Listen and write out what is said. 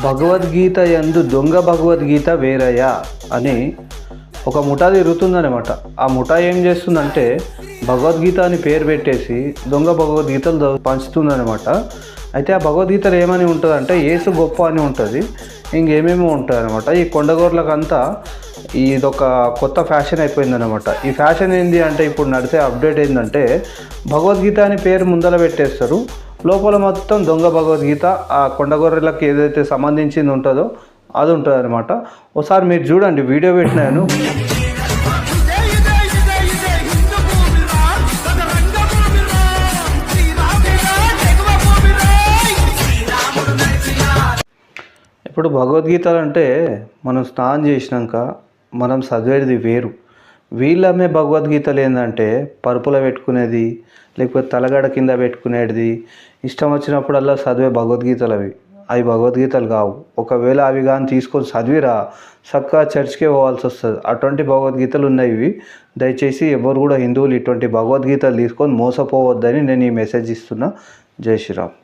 భగవద్గీత యందు దొంగ భగవద్గీత వేరయ్యా అని ఒక ముఠా తిరుగుతుందనమాట. ఆ ముఠా ఏం చేస్తుందంటే భగవద్గీత అని పేరు పెట్టేసి దొంగ భగవద్గీతలు పంచుతుందనమాట. అయితే ఆ భగవద్గీతలు ఏమని ఉంటుందంటే యేసు గొప్ప అని ఉంటుంది, ఇంకేమేమో ఉంటుంది అనమాట. ఈ కొండగోర్లకంతా ఇదొక కొత్త ఫ్యాషన్ అయిపోయిందనమాట. ఈ ఫ్యాషన్ ఏంటి అంటే ఇప్పుడు నడిచే అప్డేట్ ఏంటంటే భగవద్గీత అని పేరు ముందర పెట్టేస్తారు, లోపల మొత్తం దొంగ భగవద్గీత ఆ కొండగొర్రెలకు ఏదైతే సంబంధించింది ఉంటుందో అది ఉంటుంది అనమాట. ఒకసారి మీరు చూడండి, వీడియో పెట్టినాను. ఇప్పుడు భగవద్గీతలు అంటే మనం స్నానం చేసినాక మనం చదివేది వేరు. వీళ్ళమ్మే భగవద్గీతలు ఏంటంటే పరుపులో పెట్టుకునేది, లేకపోతే తలగడ కింద పెట్టుకునేది, ఇష్టం వచ్చినప్పుడల్లా చదివే భగవద్గీతలు అవి భగవద్గీతలు కావు. ఒకవేళ అవి కానీ తీసుకొని చదివిరా చక్కగా చర్చ్కే పోవాల్సి వస్తుంది. అటువంటి భగవద్గీతలు ఉన్నాయి ఇవి. దయచేసి ఎవరు కూడా హిందువులు ఇటువంటి భగవద్గీతలు తీసుకొని మోసపోవద్దని నేను ఈ మెసేజ్ ఇస్తున్నా. జై శ్రీరామ్.